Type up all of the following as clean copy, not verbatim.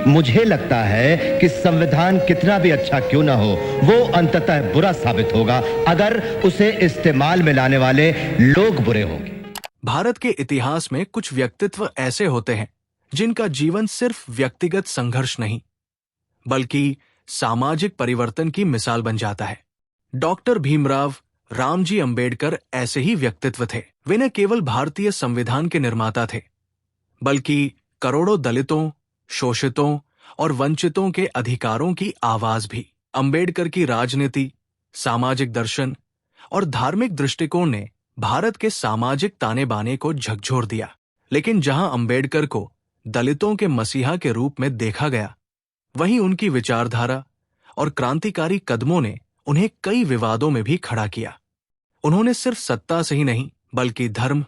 मुझे लगता है कि संविधान कितना भी अच्छा क्यों ना हो, वो अंततः बुरा साबित होगा अगर उसे इस्तेमाल में लाने वाले लोग बुरे होंगे। भारत के इतिहास में कुछ व्यक्तित्व ऐसे होते हैं जिनका जीवन सिर्फ व्यक्तिगत संघर्ष नहीं बल्कि सामाजिक परिवर्तन की मिसाल बन जाता है। डॉक्टर भीमराव रामजी अंबेडकर ऐसे ही व्यक्तित्व थे। वे न केवल भारतीय संविधान के निर्माता थे बल्कि करोड़ों दलितों, शोषितों और वंचितों के अधिकारों की आवाज भी। अंबेडकर की राजनीति, सामाजिक दर्शन और धार्मिक दृष्टिकोण ने भारत के सामाजिक ताने बाने को झकझोर दिया। लेकिन जहां अंबेडकर को दलितों के मसीहा के रूप में देखा गया, वहीं उनकी विचारधारा और क्रांतिकारी कदमों ने उन्हें कई विवादों में भी खड़ा किया। उन्होंने सिर्फ सत्ता से ही नहीं बल्कि धर्म,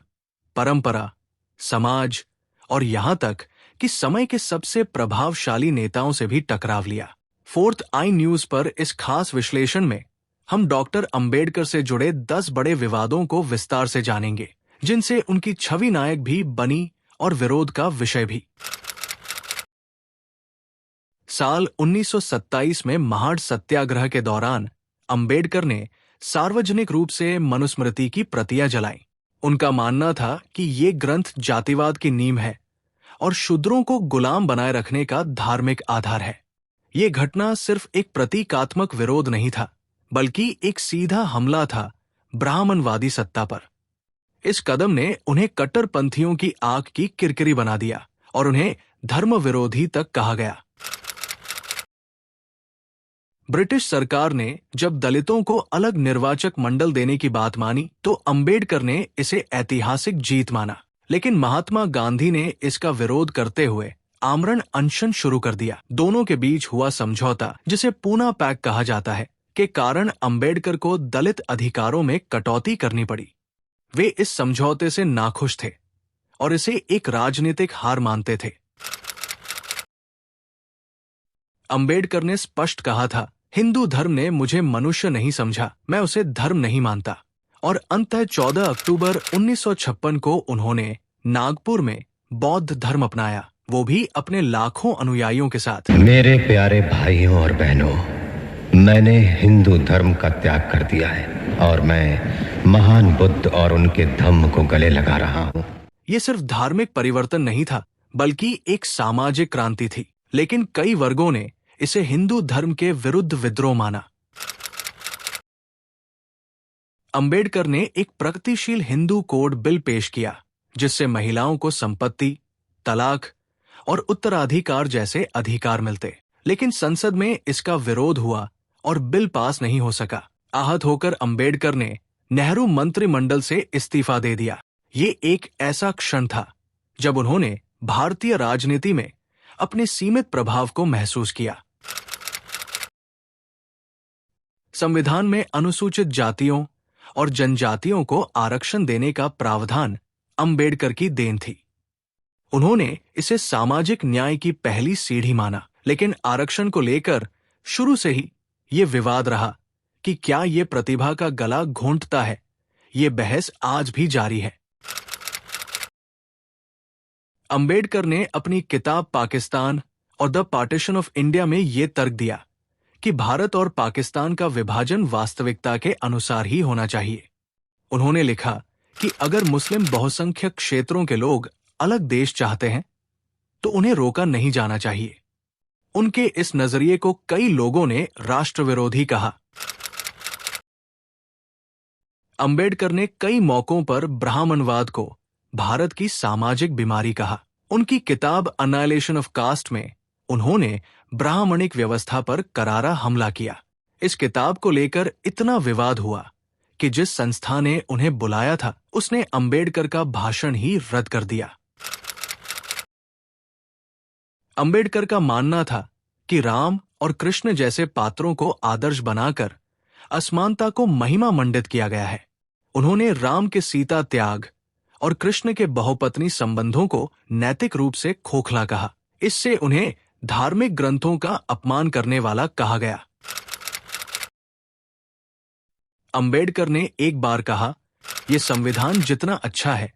परंपरा, समाज और यहां तक कि समय के सबसे प्रभावशाली नेताओं से भी टकराव लिया। फोर्थ आई न्यूज पर इस खास विश्लेषण में हम डॉक्टर अंबेडकर से जुड़े 10 बड़े विवादों को विस्तार से जानेंगे, जिनसे उनकी छवि नायक भी बनी और विरोध का विषय भी। साल 1927 में महाड़ सत्याग्रह के दौरान अंबेडकर ने सार्वजनिक रूप से मनुस्मृति की प्रतियां जलाईं। उनका मानना था कि ये ग्रंथ जातिवाद की नींव है और शूद्रों को गुलाम बनाए रखने का धार्मिक आधार है। ये घटना सिर्फ एक प्रतीकात्मक विरोध नहीं था बल्कि एक सीधा हमला था ब्राह्मणवादी सत्ता पर। इस कदम ने उन्हें कट्टरपंथियों की आंख की किरकिरी बना दिया और उन्हें धर्म विरोधी तक कहा गया। ब्रिटिश सरकार ने जब दलितों को अलग निर्वाचक मंडल देने की बात मानी तो अंबेडकर ने इसे ऐतिहासिक जीत माना। लेकिन महात्मा गांधी ने इसका विरोध करते हुए आमरण अनशन शुरू कर दिया। दोनों के बीच हुआ समझौता, जिसे पूना पैक्ट कहा जाता है, के कारण अंबेडकर को दलित अधिकारों में कटौती करनी पड़ी। वे इस समझौते से नाखुश थे और इसे एक राजनीतिक हार मानते थे। अंबेडकर ने स्पष्ट कहा था, हिंदू धर्म ने मुझे मनुष्य नहीं समझा, मैं उसे धर्म नहीं मानता। और अंततः 14 अक्टूबर 1956 को उन्होंने नागपुर में बौद्ध धर्म अपनाया, वो भी अपने लाखों अनुयायियों के साथ। मेरे प्यारे भाइयों और बहनों, मैंने हिंदू धर्म का त्याग कर दिया है और मैं महान बुद्ध और उनके धम्म को गले लगा रहा हूँ। ये सिर्फ धार्मिक परिवर्तन नहीं था बल्कि एक सामाजिक क्रांति थी। लेकिन कई वर्गों ने इसे हिंदू धर्म के विरुद्ध विद्रोह माना। अंबेडकर ने एक प्रगतिशील हिंदू कोड बिल पेश किया जिससे महिलाओं को संपत्ति, तलाक और उत्तराधिकार जैसे अधिकार मिलते। लेकिन संसद में इसका विरोध हुआ और बिल पास नहीं हो सका। आहत होकर अंबेडकर ने नेहरू मंत्रिमंडल से इस्तीफा दे दिया। ये एक ऐसा क्षण था जब उन्होंने भारतीय राजनीति में अपने सीमित प्रभाव को महसूस किया। संविधान में अनुसूचित जातियों और जनजातियों को आरक्षण देने का प्रावधान अंबेडकर की देन थी। उन्होंने इसे सामाजिक न्याय की पहली सीढ़ी माना। लेकिन आरक्षण को लेकर शुरू से ही ये विवाद रहा कि क्या ये प्रतिभा का गला घोंटता है। ये बहस आज भी जारी है। अंबेडकर ने अपनी किताब पाकिस्तान और द पार्टीशन ऑफ इंडिया में ये तर्क दिया कि भारत और पाकिस्तान का विभाजन वास्तविकता के अनुसार ही होना चाहिए। उन्होंने लिखा कि अगर मुस्लिम बहुसंख्यक क्षेत्रों के लोग अलग देश चाहते हैं तो उन्हें रोका नहीं जाना चाहिए। उनके इस नजरिए को कई लोगों ने राष्ट्रविरोधी कहा। अंबेडकर ने कई मौकों पर ब्राह्मणवाद को भारत की सामाजिक बीमारी कहा। उनकी किताब अनाइलेशन ऑफ कास्ट में उन्होंने ब्राह्मणिक व्यवस्था पर करारा हमला किया। इस किताब को लेकर इतना विवाद हुआ कि जिस संस्था ने उन्हें बुलाया था उसने अंबेडकर का भाषण ही रद्द कर दिया। अंबेडकर का मानना था कि राम और कृष्ण जैसे पात्रों को आदर्श बनाकर असमानता को महिमा मंडित किया गया है। उन्होंने राम के सीता त्याग और कृष्ण के बहुपत्नी संबंधों को नैतिक रूप से खोखला कहा। इससे उन्हें धार्मिक ग्रंथों का अपमान करने वाला कहा गया। अंबेडकर ने एक बार कहा, यह संविधान जितना अच्छा है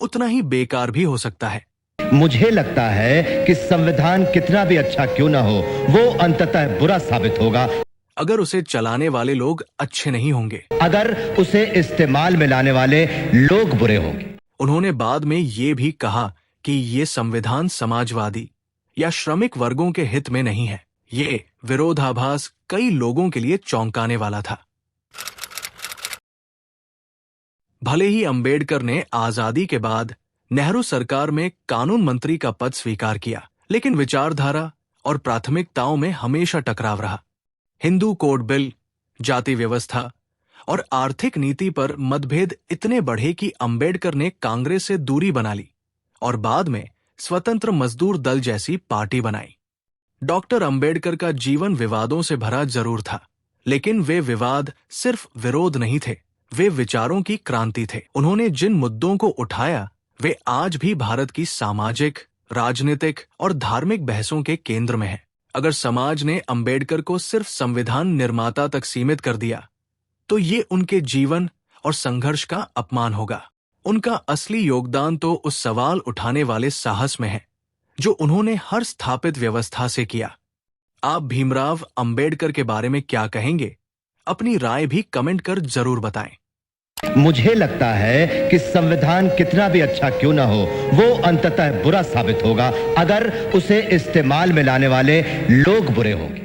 उतना ही बेकार भी हो सकता है। मुझे लगता है कि संविधान कितना भी अच्छा क्यों ना हो, वो अंततः बुरा साबित होगा अगर उसे चलाने वाले लोग अच्छे नहीं होंगे, अगर उसे इस्तेमाल में लाने वाले लोग बुरे होंगे। उन्होंने बाद में ये भी कहा कि ये संविधान समाजवादी या श्रमिक वर्गों के हित में नहीं है। ये विरोधाभास कई लोगों के लिए चौंकाने वाला था। भले ही अंबेडकर ने आजादी के बाद नेहरू सरकार में कानून मंत्री का पद स्वीकार किया, लेकिन विचारधारा और प्राथमिकताओं में हमेशा टकराव रहा। हिंदू कोड बिल, जाति व्यवस्था और आर्थिक नीति पर मतभेद इतने बढ़े कि अंबेडकर ने कांग्रेस से दूरी बना ली और बाद में स्वतंत्र मजदूर दल जैसी पार्टी बनाई। डॉक्टर अंबेडकर का जीवन विवादों से भरा जरूर था, लेकिन वे विवाद सिर्फ विरोध नहीं थे, वे विचारों की क्रांति थे। उन्होंने जिन मुद्दों को उठाया वे आज भी भारत की सामाजिक, राजनीतिक और धार्मिक बहसों के केंद्र में हैं। अगर समाज ने अंबेडकर को सिर्फ संविधान निर्माता तक सीमित कर दिया तो ये उनके जीवन और संघर्ष का अपमान होगा। उनका असली योगदान तो उस सवाल उठाने वाले साहस में है जो उन्होंने हर स्थापित व्यवस्था से किया। आप भीमराव अंबेडकर के बारे में क्या कहेंगे? अपनी राय भी कमेंट कर जरूर बताएं। मुझे लगता है कि संविधान कितना भी अच्छा क्यों ना हो, वो अंततः बुरा साबित होगा अगर उसे इस्तेमाल में लाने वाले लोग बुरे होंगे।